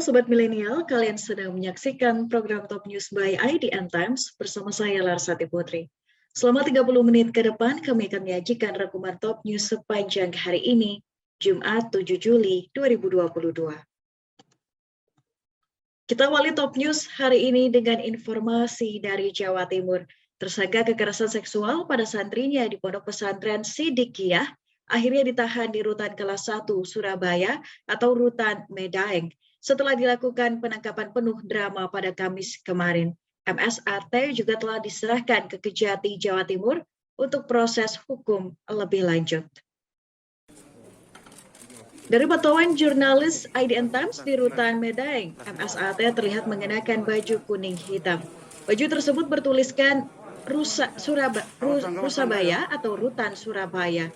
Sobat Milenial, kalian sedang menyaksikan program Top News by IDN Times bersama saya Larsati Putri. Selama 30 menit ke depan, kami akan menyajikan rangkuman Top News sepanjang hari ini, Jumat 7 Juli 2022. Kita awali Top News hari ini dengan informasi dari Jawa Timur. Tersangka kekerasan seksual pada santrinya di Pondok Pesantren Sidikiyah akhirnya ditahan di Rutan Kelas 1 Surabaya atau Rutan Medaeng. Setelah dilakukan penangkapan penuh drama pada Kamis kemarin, MSAT juga telah diserahkan ke Kejati Jawa Timur untuk proses hukum lebih lanjut. Dari pantauan jurnalis IDN Times di Rutan Medaeng, MSAT terlihat mengenakan baju kuning hitam. Baju tersebut bertuliskan Rusabaya atau Rutan Surabaya.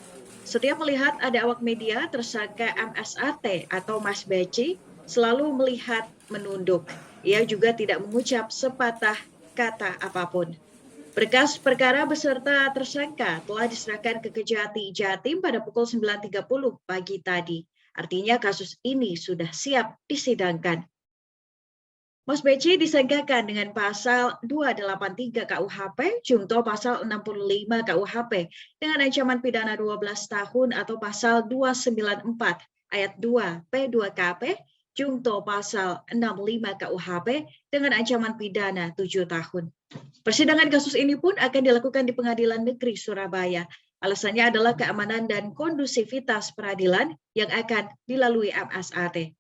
Setiap melihat ada awak media, tersangka MSAT atau Mas Beci selalu melihat menunduk. Ia juga tidak mengucap sepatah kata apapun. Berkas perkara beserta tersangka telah diserahkan ke Kejati Jatim pada pukul 9.30 pagi tadi. Artinya kasus ini sudah siap disidangkan. Mas Beci disangkakan dengan pasal 283 KUHP, junto pasal 65 KUHP dengan ancaman pidana 12 tahun atau pasal 294 ayat 2 P2KP, junto pasal 65 KUHP dengan ancaman pidana 7 tahun. Persidangan kasus ini pun akan dilakukan di Pengadilan Negeri Surabaya. Alasannya adalah keamanan dan kondusivitas peradilan yang akan dilalui MSAT.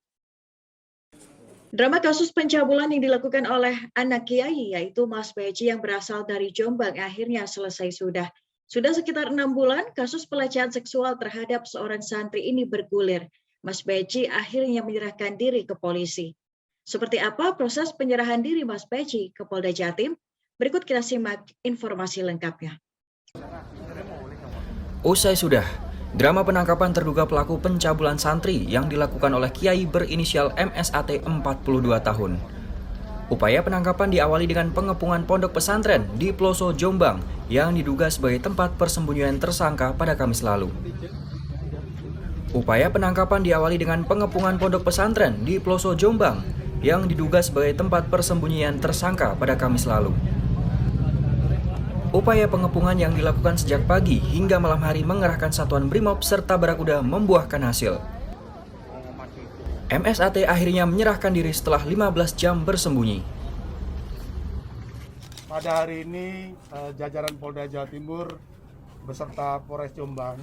Drama kasus pencabulan yang dilakukan oleh anak kiai yaitu Mas Beci yang berasal dari Jombang akhirnya selesai sudah. Sudah sekitar 6 bulan kasus pelecehan seksual terhadap seorang santri ini bergulir. Mas Beci akhirnya menyerahkan diri ke polisi. Seperti apa proses penyerahan diri Mas Beci ke Polda Jatim? Berikut kita simak informasi lengkapnya. Usai sudah, drama penangkapan terduga pelaku pencabulan santri yang dilakukan oleh Kiai berinisial MSAT 42 tahun. Upaya penangkapan diawali dengan pengepungan pondok pesantren di Ploso, Jombang yang diduga sebagai tempat persembunyian tersangka pada Kamis lalu. Upaya penangkapan diawali dengan pengepungan pondok pesantren di Ploso, Jombang yang diduga sebagai tempat persembunyian tersangka pada Kamis lalu. Upaya pengepungan yang dilakukan sejak pagi hingga malam hari mengerahkan satuan Brimob serta Barakuda membuahkan hasil. MSAT akhirnya menyerahkan diri setelah 15 jam bersembunyi. Pada hari ini jajaran Polda Jawa Timur beserta Polres Jombang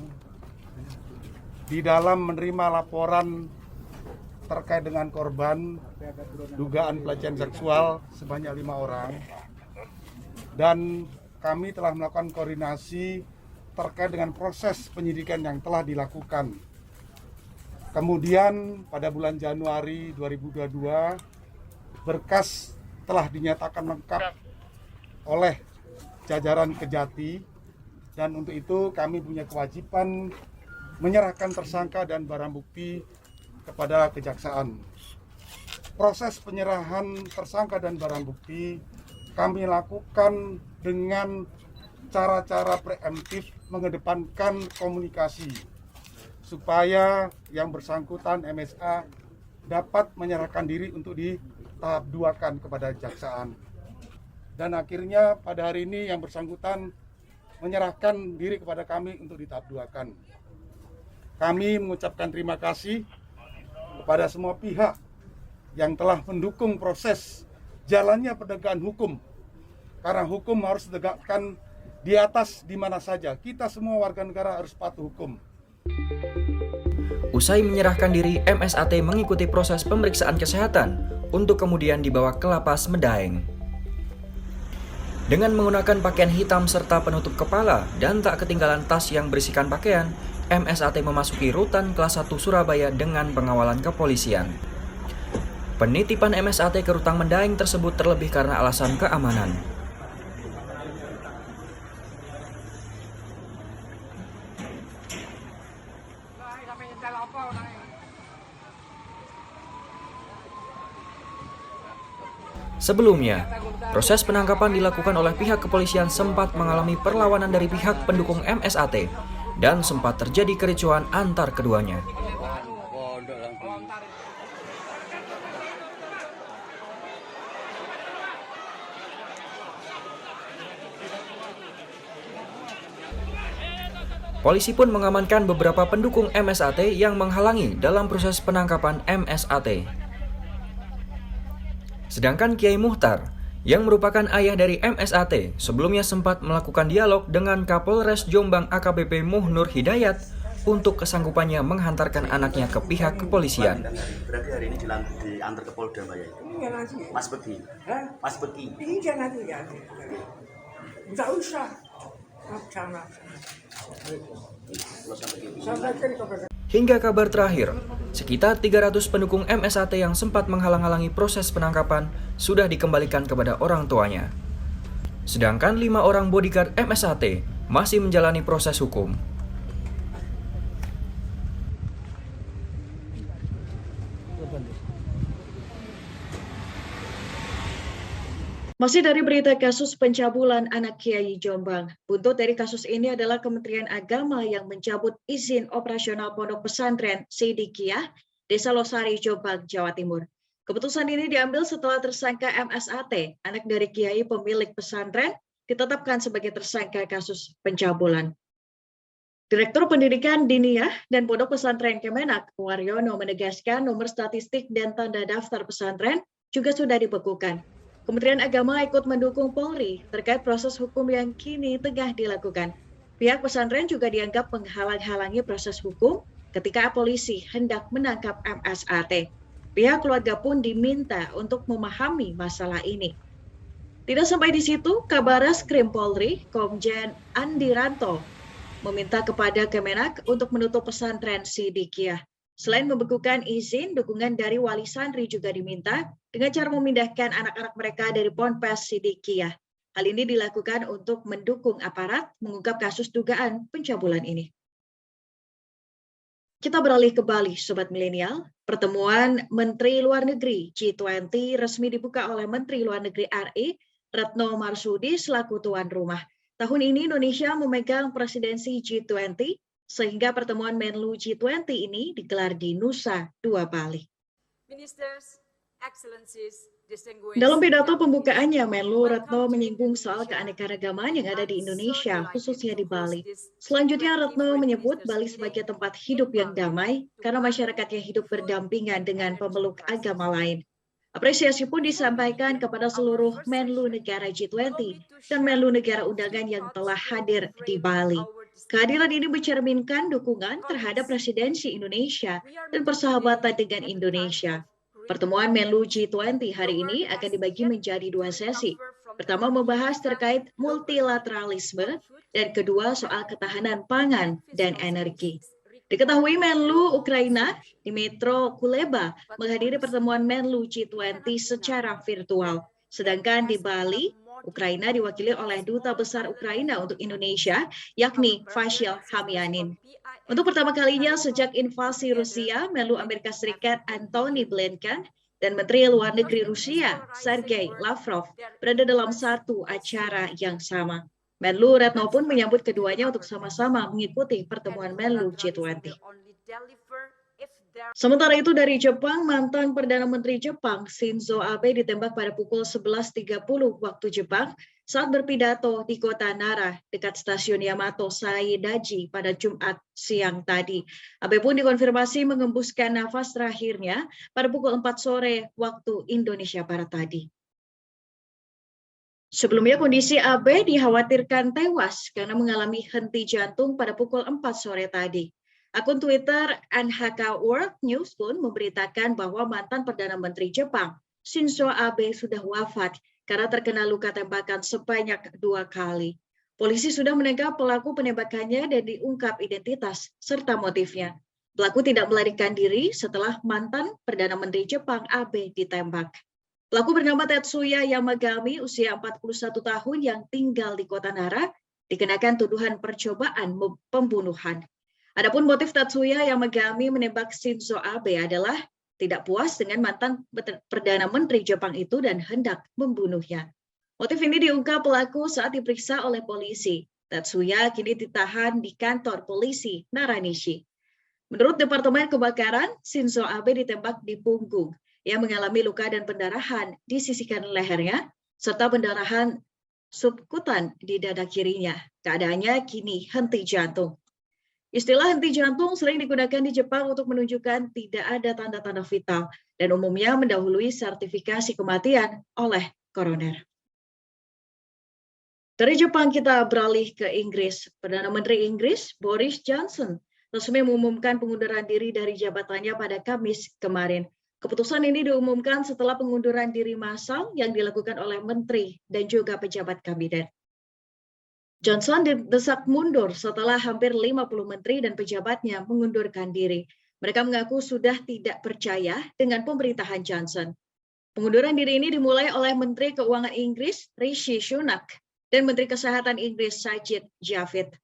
di dalam menerima laporan terkait dengan korban dugaan pelecehan seksual sebanyak 5 orang, dan kami telah melakukan koordinasi terkait dengan proses penyidikan yang telah dilakukan. Kemudian pada bulan Januari 2022 berkas telah dinyatakan lengkap oleh jajaran Kejati, dan untuk itu kami punya kewajiban menyerahkan tersangka dan barang bukti kepada kejaksaan. Proses penyerahan tersangka dan barang bukti kami lakukan dengan cara-cara preemptif, mengedepankan komunikasi supaya yang bersangkutan MSA dapat menyerahkan diri untuk ditahap duakan kepada kejaksaan. Dan akhirnya pada hari ini yang bersangkutan menyerahkan diri kepada kami untuk ditahap duakan. Kami mengucapkan terima kasih kepada semua pihak yang telah mendukung proses jalannya penegakan hukum. Karena hukum harus ditegakkan di atas di mana saja. Kita semua warga negara harus patuh hukum. Usai menyerahkan diri, MSAT mengikuti proses pemeriksaan kesehatan untuk kemudian dibawa ke Lapas Medaeng. Dengan menggunakan pakaian hitam serta penutup kepala dan tak ketinggalan tas yang berisikan pakaian, MSAT memasuki Rutan Kelas 1 Surabaya dengan pengawalan kepolisian. Penitipan MSAT ke Rutan Medaeng tersebut terlebih karena alasan keamanan. Sebelumnya, proses penangkapan dilakukan oleh pihak kepolisian sempat mengalami perlawanan dari pihak pendukung MSAT dan sempat terjadi kericuhan antar keduanya. Polisi pun mengamankan beberapa pendukung MSAT yang menghalangi dalam proses penangkapan MSAT. Sedangkan Kiai Muhtar, yang merupakan ayah dari MSAT, sebelumnya sempat melakukan dialog dengan Kapolres Jombang AKBP Muhnur Hidayat untuk kesanggupannya menghantarkan anaknya ke pihak kepolisian. Berarti hari ini diantar ke Polda Mbak ya? Iya nanti. Mas pergi? Hah? Mas pergi? Iya nanti ya. Enggak usah. Jangan. Sampaikan kepada Hingga kabar terakhir, sekitar 300 pendukung MSAT yang sempat menghalang-halangi proses penangkapan sudah dikembalikan kepada orang tuanya. Sedangkan 5 orang bodyguard MSAT masih menjalani proses hukum. Masih dari berita kasus pencabulan anak Kiai Jombang. Buntut dari kasus ini adalah Kementerian Agama yang mencabut izin operasional Pondok Pesantren Siddiqiyah, Desa Losari, Jombang, Jawa Timur. Keputusan ini diambil setelah tersangka MSAT, anak dari Kiai pemilik pesantren, ditetapkan sebagai tersangka kasus pencabulan. Direktur Pendidikan Diniyah dan Pondok Pesantren Kemenak, Waryono, menegaskan nomor statistik dan tanda daftar pesantren juga sudah dibekukan. Kementerian Agama ikut mendukung Polri terkait proses hukum yang kini tengah dilakukan. Pihak pesantren juga dianggap menghalang-halangi proses hukum ketika polisi hendak menangkap MSAT. Pihak keluarga pun diminta untuk memahami masalah ini. Tidak sampai di situ, Kabaras Krim Polri, Komjen Andi Ranto, meminta kepada Kemenak untuk menutup pesantren Siddiqiyah. Selain membekukan izin, dukungan dari wali santri juga diminta dengan cara memindahkan anak-anak mereka dari Ponpes Siddiqiyah. Hal ini dilakukan untuk mendukung aparat mengungkap kasus dugaan pencabulan ini. Kita beralih ke Bali, Sobat Milenial. Pertemuan Menteri Luar Negeri G20 resmi dibuka oleh Menteri Luar Negeri RI, Retno Marsudi, selaku tuan rumah. Tahun ini Indonesia memegang presidensi G20, sehingga pertemuan Menlu G20 ini digelar di Nusa Dua Bali. Dalam pidato pembukaannya, Menlu Retno menyinggung soal keanekaragaman yang ada di Indonesia, khususnya di Bali. Selanjutnya, Retno menyebut Bali sebagai tempat hidup yang damai karena masyarakatnya hidup berdampingan dengan pemeluk agama lain. Apresiasi pun disampaikan kepada seluruh Menlu negara G20 dan Menlu negara undangan yang telah hadir di Bali. Kehadiran ini mencerminkan dukungan terhadap presidensi Indonesia dan persahabatan dengan Indonesia. Pertemuan Menlu G20 hari ini akan dibagi menjadi 2 sesi. Pertama membahas terkait multilateralisme dan kedua soal ketahanan pangan dan energi. Diketahui Menlu Ukraina Dmytro Kuleba menghadiri pertemuan Menlu G20 secara virtual. Sedangkan di Bali, Ukraina diwakili oleh Duta Besar Ukraina untuk Indonesia, yakni Vasyl Hamyanin. Untuk pertama kalinya sejak invasi Rusia, Menlu Amerika Serikat Antony Blinken dan Menteri Luar Negeri Rusia, Sergei Lavrov, berada dalam satu acara yang sama. Menlu Retno pun menyambut keduanya untuk sama-sama mengikuti pertemuan Menlu G20. Sementara itu dari Jepang, mantan Perdana Menteri Jepang Shinzo Abe ditembak pada pukul 11.30 waktu Jepang saat berpidato di kota Nara dekat stasiun Yamato Saidaiji pada Jumat siang tadi. Abe pun dikonfirmasi mengembuskan nafas terakhirnya pada pukul 4 sore waktu Indonesia Barat tadi. Sebelumnya kondisi Abe dikhawatirkan tewas karena mengalami henti jantung pada pukul 4 sore tadi. Akun Twitter NHK World News pun memberitakan bahwa mantan Perdana Menteri Jepang Shinzo Abe sudah wafat karena terkena luka tembakan sebanyak 2 kali. Polisi sudah menangkap pelaku penembakannya dan diungkap identitas serta motifnya. Pelaku tidak melarikan diri setelah mantan Perdana Menteri Jepang Abe ditembak. Pelaku bernama Tetsuya Yamagami, usia 41 tahun yang tinggal di kota Nara, dikenakan tuduhan percobaan pembunuhan. Adapun motif Tetsuya Yamagami menembak Shinzo Abe adalah tidak puas dengan mantan Perdana Menteri Jepang itu dan hendak membunuhnya. Motif ini diungkap pelaku saat diperiksa oleh polisi. Tetsuya kini ditahan di kantor polisi Naranishi. Menurut Departemen Kebakaran, Shinzo Abe ditembak di punggung. Ia mengalami luka dan pendarahan di sisi kanan lehernya, serta pendarahan subkutan di dada kirinya. Keadaannya kini henti jantung. Istilah henti jantung sering digunakan di Jepang untuk menunjukkan tidak ada tanda-tanda vital dan umumnya mendahului sertifikasi kematian oleh koroner. Dari Jepang kita beralih ke Inggris. Perdana Menteri Inggris Boris Johnson resmi mengumumkan pengunduran diri dari jabatannya pada Kamis kemarin. Keputusan ini diumumkan setelah pengunduran diri massal yang dilakukan oleh menteri dan juga pejabat kabinet. Johnson didesak mundur setelah hampir 50 menteri dan pejabatnya mengundurkan diri. Mereka mengaku sudah tidak percaya dengan pemerintahan Johnson. Pengunduran diri ini dimulai oleh Menteri Keuangan Inggris Rishi Sunak dan Menteri Kesehatan Inggris Sajid Javid.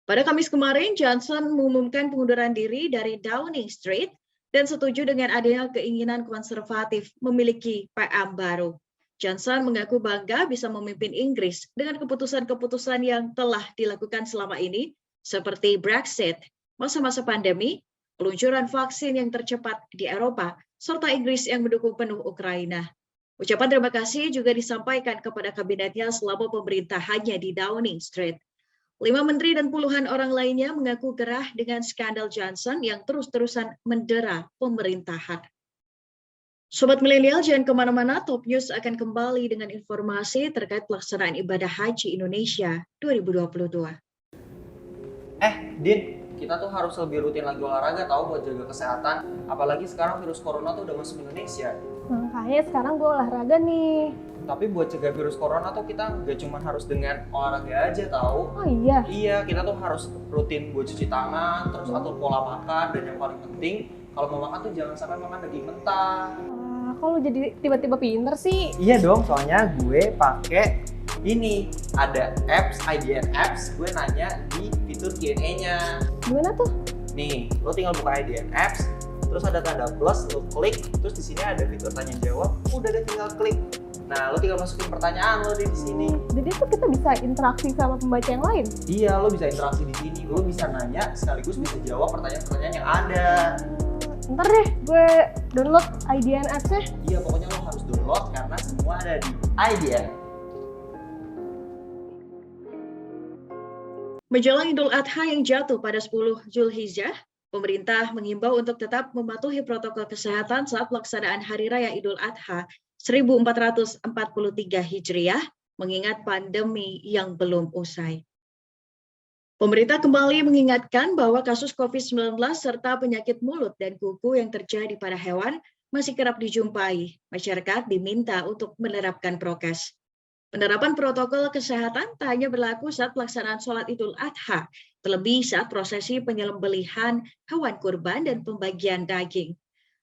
Pada Kamis kemarin, Johnson mengumumkan pengunduran diri dari Downing Street dan setuju dengan adanya keinginan konservatif memiliki PM baru. Johnson mengaku bangga bisa memimpin Inggris dengan keputusan-keputusan yang telah dilakukan selama ini, seperti Brexit, masa-masa pandemi, peluncuran vaksin yang tercepat di Eropa, serta Inggris yang mendukung penuh Ukraina. Ucapan terima kasih juga disampaikan kepada kabinetnya selama pemerintahannya di Downing Street. 5 menteri dan puluhan orang lainnya mengaku gerah dengan skandal Johnson yang terus-terusan mendera pemerintahan. Sobat milenial, jangan kemana-mana, Top News akan kembali dengan informasi terkait pelaksanaan ibadah haji Indonesia 2022. Din, kita tuh harus lebih rutin lagi olahraga tahu buat jaga kesehatan. Apalagi sekarang virus corona tuh udah masuk Indonesia. Makanya sekarang gue olahraga nih. Tapi buat cegah virus corona tuh kita nggak cuma harus dengan olahraga aja tahu. Oh iya? Iya, kita tuh harus rutin buat cuci tangan, terus atur pola makan, dan yang paling penting kalau mau makan tuh jangan sampai makan daging mentah. Kok lu jadi tiba-tiba pinter sih? Iya dong, soalnya gue pakai ini ada apps, IDN apps, gue nanya di fitur Q&A-nya. Gimana tuh? Nih, lo tinggal buka IDN apps, terus ada tanda plus, lo klik, terus di sini ada fitur tanya jawab, udah deh tinggal klik. Nah, lo tinggal masukin pertanyaan lo di sini. Jadi tuh kita bisa interaksi sama pembaca yang lain? Iya, lo bisa interaksi di sini. Lo bisa nanya sekaligus bisa jawab pertanyaan-pertanyaan yang ada. Ntar deh, gue download IDN apps-nya. Iya, pokoknya lo harus download karena semua ada di IDN. Menjelang Idul Adha yang jatuh pada 10 Zulhijjah, pemerintah mengimbau untuk tetap mematuhi protokol kesehatan saat pelaksanaan Hari Raya Idul Adha 1443 Hijriah, mengingat pandemi yang belum usai. Pemerintah kembali mengingatkan bahwa kasus COVID-19 serta penyakit mulut dan kuku yang terjadi pada hewan masih kerap dijumpai. Masyarakat diminta untuk menerapkan prokes. Penerapan protokol kesehatan tak hanya berlaku saat pelaksanaan sholat Idul Adha, terlebih saat prosesi penyembelihan hewan kurban dan pembagian daging.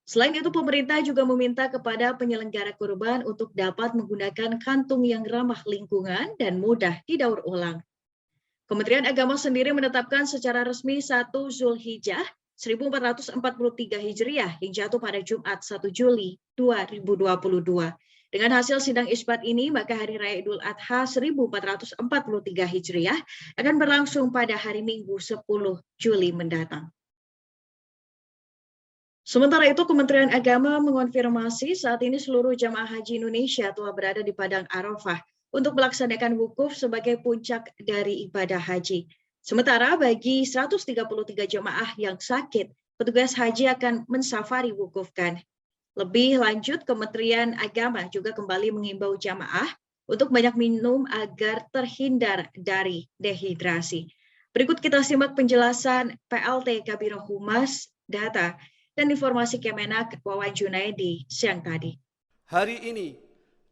Selain itu, pemerintah juga meminta kepada penyelenggara kurban untuk dapat menggunakan kantung yang ramah lingkungan dan mudah didaur ulang. Kementerian Agama sendiri menetapkan secara resmi 1 Zulhijjah 1443 Hijriah yang jatuh pada Jumat 1 Juli 2022. Dengan hasil sidang isbat ini, maka Hari Raya Idul Adha 1443 Hijriah akan berlangsung pada hari Minggu 10 Juli mendatang. Sementara itu, Kementerian Agama mengonfirmasi saat ini seluruh jamaah haji Indonesia telah berada di Padang Arafah untuk melaksanakan wukuf sebagai puncak dari ibadah haji. Sementara bagi 133 jamaah yang sakit, petugas haji akan mensafari wukufkan. Lebih lanjut, Kementerian Agama juga kembali mengimbau jamaah untuk banyak minum agar terhindar dari dehidrasi. Berikut kita simak penjelasan PLT Kabiro Humas Data dan Informasi Kemenak Wawan Junaidi siang tadi. Hari ini,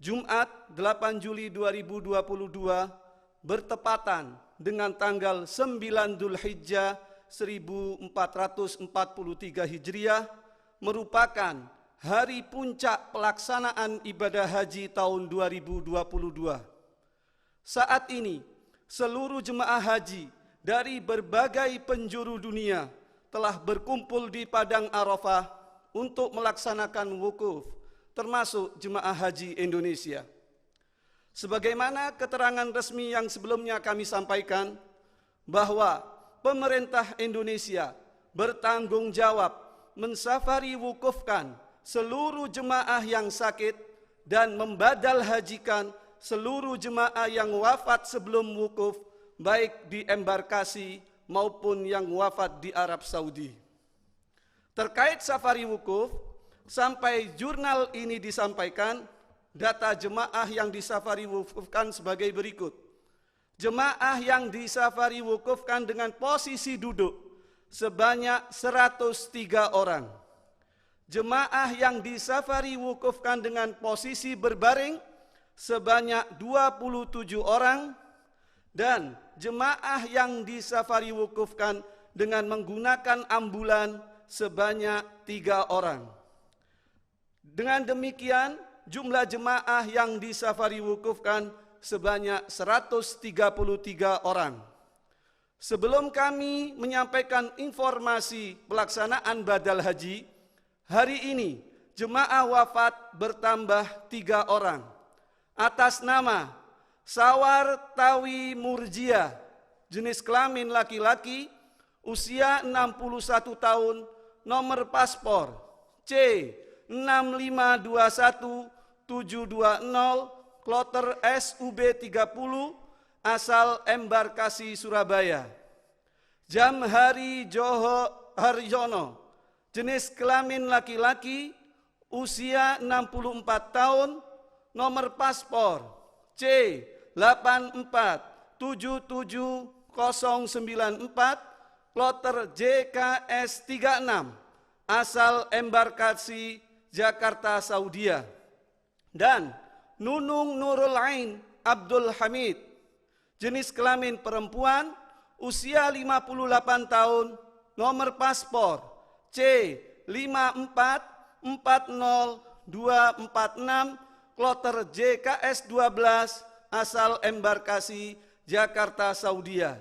Jumat 8 Juli 2022, bertepatan dengan tanggal 9 Dzulhijjah 1443 Hijriah, merupakan hari puncak pelaksanaan ibadah haji tahun 2022. Saat ini, seluruh jemaah haji dari berbagai penjuru dunia telah berkumpul di Padang Arafah untuk melaksanakan wukuf, termasuk jemaah haji Indonesia. Sebagaimana keterangan resmi yang sebelumnya kami sampaikan, bahwa pemerintah Indonesia bertanggung jawab mensafari wukufkan seluruh jemaah yang sakit dan membadal hajikan seluruh jemaah yang wafat sebelum wukuf, baik di embarkasi maupun yang wafat di Arab Saudi. Terkait safari wukuf, sampai jurnal ini disampaikan, data jemaah yang disafari wukufkan sebagai berikut. Jemaah yang disafari wukufkan dengan posisi duduk sebanyak 103 orang. Jemaah yang disafari wukufkan dengan posisi berbaring sebanyak 27 orang, dan jemaah yang disafari wukufkan dengan menggunakan ambulan sebanyak 3 orang. Dengan demikian, jumlah jemaah yang disafari wukufkan sebanyak 133 orang. Sebelum kami menyampaikan informasi pelaksanaan badal haji, hari ini jemaah wafat bertambah 3 orang. Atas nama Sawar Tawi Murjia, jenis kelamin laki-laki, usia 61 tahun, nomor paspor C6521720, kloter SUB 30, asal embarkasi Surabaya. Jamhari Joho Harjono, jenis kelamin laki-laki, usia 64 tahun, nomor paspor C8477094, kloter JKS 36, asal embarkasi Jakarta, Saudia. Dan Nunung Nurul Ain Abdul Hamid, jenis kelamin perempuan, usia 58 tahun, nomor paspor C5440246, kloter JKS 12, asal embarkasi Jakarta, Saudia.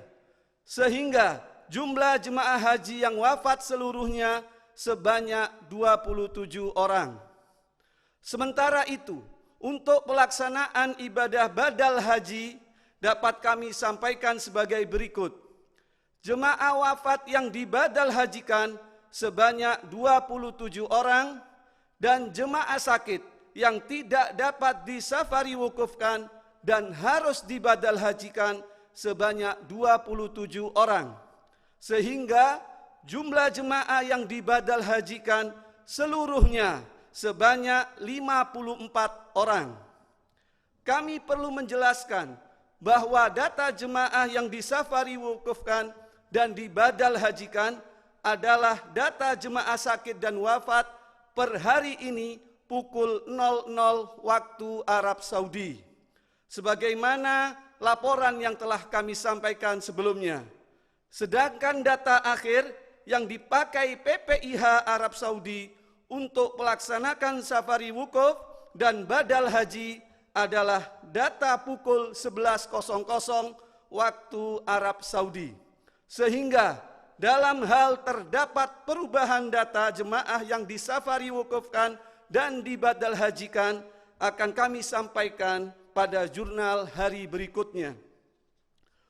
Sehingga jumlah jemaah haji yang wafat seluruhnya sebanyak 27 orang. Sementara itu, untuk pelaksanaan ibadah badal haji dapat kami sampaikan sebagai berikut. Jemaah wafat yang dibadal hajikan sebanyak 27 orang, dan jemaah sakit yang tidak dapat disafari wukufkan dan harus dibadal hajikan sebanyak 27 orang. Sehingga jumlah jemaah yang dibadal hajikan seluruhnya sebanyak 54 orang. Kami perlu menjelaskan bahwa data jemaah yang disafari wukufkan dan dibadal hajikan adalah data jemaah sakit dan wafat per hari ini pukul 00 waktu Arab Saudi. Sebagaimana laporan yang telah kami sampaikan sebelumnya. Sedangkan data akhir yang dipakai PPIH Arab Saudi untuk melaksanakan safari wukuf dan badal haji adalah data pukul 11.00 waktu Arab Saudi. Sehingga dalam hal terdapat perubahan data jemaah yang disafari wukufkan dan dibadal hajikan akan kami sampaikan pada jurnal hari berikutnya.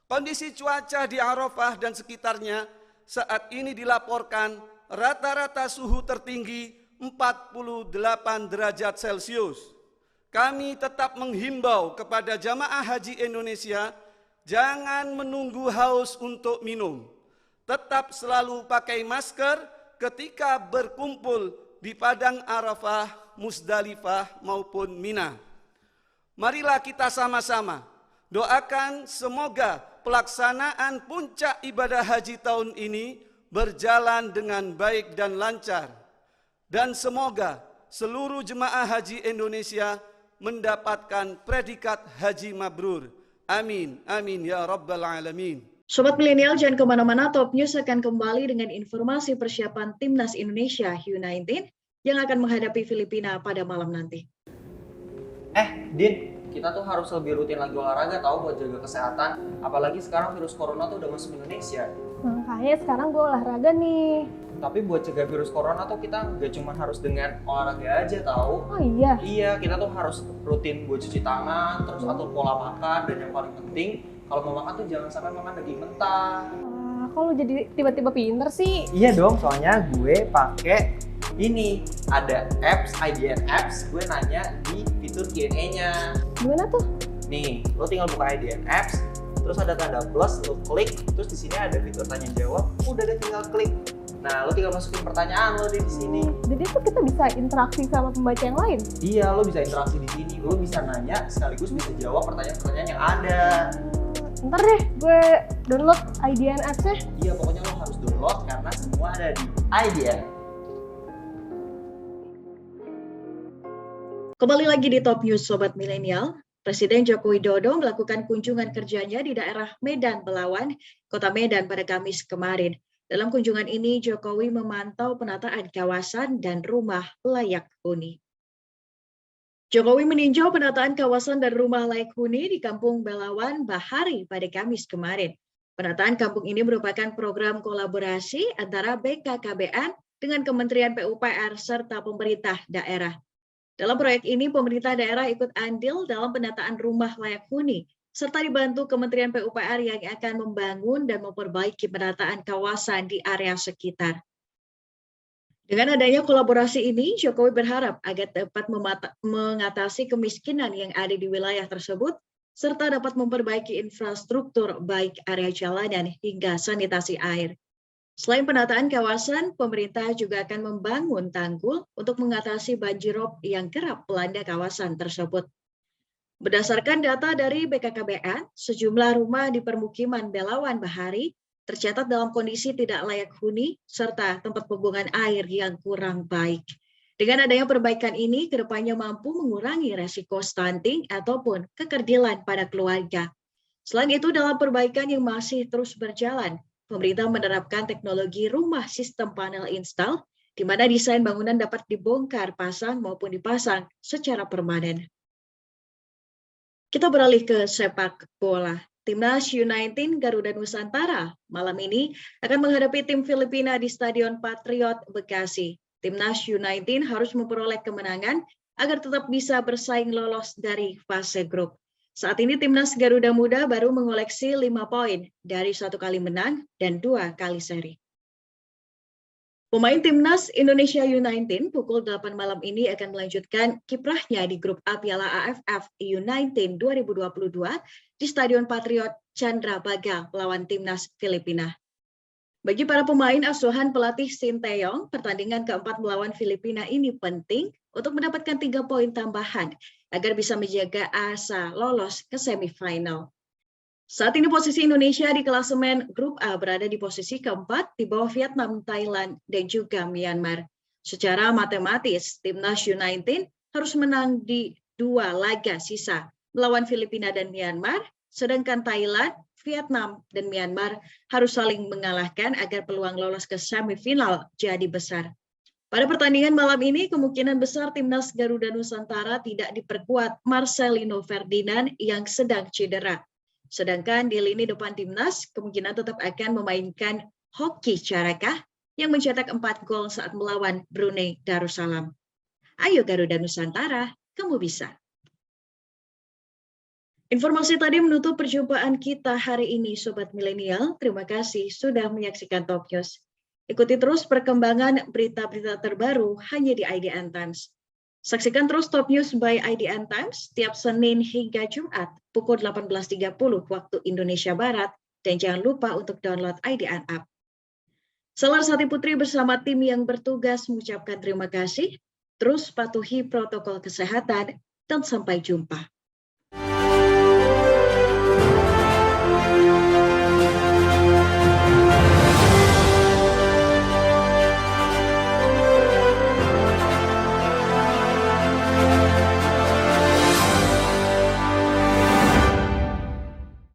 Kondisi cuaca di Arafah dan sekitarnya saat ini dilaporkan rata-rata suhu tertinggi 48 derajat Celcius. Kami tetap menghimbau kepada jamaah haji Indonesia, jangan menunggu haus untuk minum. Tetap selalu pakai masker ketika berkumpul di Padang Arafah, Musdalifah maupun Mina. Marilah kita sama-sama doakan semoga pelaksanaan puncak ibadah haji tahun ini berjalan dengan baik dan lancar. Dan semoga seluruh jemaah haji Indonesia mendapatkan predikat haji mabrur. Amin, amin ya rabbal alamin. Sobat Milenial, jangan kemana-mana, Top News akan kembali dengan informasi persiapan Timnas Indonesia U19 yang akan menghadapi Filipina pada malam nanti. Din, kita tuh harus lebih rutin lagi olahraga tahu buat jaga kesehatan. Apalagi sekarang virus corona tuh udah masuk Indonesia. Makanya sekarang gue olahraga nih. Tapi buat cegah virus corona tuh kita gak cuma harus dengan olahraga aja tahu. Oh iya? Iya, kita tuh harus rutin buat cuci tangan, terus atur pola makan, dan yang paling penting kalau mau makan tuh jangan sampai makan daging mentah. Kok lu jadi tiba-tiba pinter sih? Iya dong, soalnya gue pakai ini, ada apps, IDN apps, gue nanya di fitur Q&A-nya. Gimana tuh? Nih, lo tinggal buka IDN apps, terus terus ada tanda plus, lo klik, terus di sini ada fitur tanya jawab, udah deh tinggal klik. Nah, lo tinggal masukin pertanyaan lo di sini. Jadi tuh kita bisa interaksi sama pembaca yang lain. Iya, lo bisa interaksi di sini, lo bisa nanya sekaligus bisa jawab pertanyaan-pertanyaan yang ada. Ntar deh gue download IDN Apps-nya. Iya, pokoknya lo harus download karena semua ada di IDN. Kembali lagi di Top News Sobat Milenial. Presiden Joko Widodo melakukan kunjungan kerjanya di daerah Medan Belawan, Kota Medan pada Kamis kemarin. Dalam kunjungan ini, Jokowi memantau penataan kawasan dan rumah layak huni. Jokowi meninjau penataan kawasan dan rumah layak huni di Kampung Belawan, Bahari pada Kamis kemarin. Penataan kampung ini merupakan program kolaborasi antara BKKBN dengan Kementerian PUPR serta pemerintah daerah. Dalam proyek ini, pemerintah daerah ikut andil dalam penataan rumah layak huni, serta dibantu Kementerian PUPR yang akan membangun dan memperbaiki penataan kawasan di area sekitar. Dengan adanya kolaborasi ini, Jokowi berharap agar dapat mengatasi kemiskinan yang ada di wilayah tersebut, serta dapat memperbaiki infrastruktur baik area jalanan hingga sanitasi air. Selain penataan kawasan, pemerintah juga akan membangun tanggul untuk mengatasi banjirop yang kerap melanda kawasan tersebut. Berdasarkan data dari BKKBN, sejumlah rumah di permukiman Belawan Bahari tercatat dalam kondisi tidak layak huni serta tempat pembuangan air yang kurang baik. Dengan adanya perbaikan ini, kedepannya mampu mengurangi resiko stunting ataupun kekerdilan pada keluarga. Selain itu, dalam perbaikan yang masih terus berjalan, pemerintah menerapkan teknologi rumah sistem panel install, di mana desain bangunan dapat dibongkar pasang maupun dipasang secara permanen. Kita beralih ke sepak bola. Timnas U19 Garuda Nusantara malam ini akan menghadapi tim Filipina di Stadion Patriot Bekasi. Timnas U19 harus memperoleh kemenangan agar tetap bisa bersaing lolos dari fase grup. Saat ini Timnas Garuda Muda baru mengoleksi 5 poin dari 1 kali menang dan 2 kali seri. Pemain Timnas Indonesia U19 pukul 8 malam ini akan melanjutkan kiprahnya di grup A Piala AFF U19 2022 di Stadion Patriot Candrabaga melawan Timnas Filipina. Bagi para pemain asuhan pelatih Sinteyong, pertandingan keempat melawan Filipina ini penting untuk mendapatkan 3 poin tambahan agar bisa menjaga asa lolos ke semifinal. Saat ini posisi Indonesia di klasemen Grup A berada di posisi keempat di bawah Vietnam, Thailand, dan juga Myanmar. Secara matematis, Timnas U19 harus menang di 2 laga sisa melawan Filipina dan Myanmar, sedangkan Thailand, Vietnam, dan Myanmar harus saling mengalahkan agar peluang lolos ke semifinal jadi besar. Pada pertandingan malam ini, kemungkinan besar Timnas Garuda Nusantara tidak diperkuat Marcelino Ferdinand yang sedang cedera. Sedangkan di lini depan Timnas, kemungkinan tetap akan memainkan Hoki Caraka yang mencetak 4 gol saat melawan Brunei Darussalam. Ayo Garuda Nusantara, kamu bisa. Informasi tadi menutup perjumpaan kita hari ini, Sobat Milenial. Terima kasih sudah menyaksikan Top News. Ikuti terus perkembangan berita-berita terbaru hanya di IDN Times. Saksikan terus Top News by IDN Times setiap Senin hingga Jumat pukul 18.30 waktu Indonesia Barat, dan jangan lupa untuk download IDN App. Selarsati Putri bersama tim yang bertugas mengucapkan terima kasih, terus patuhi protokol kesehatan, dan sampai jumpa.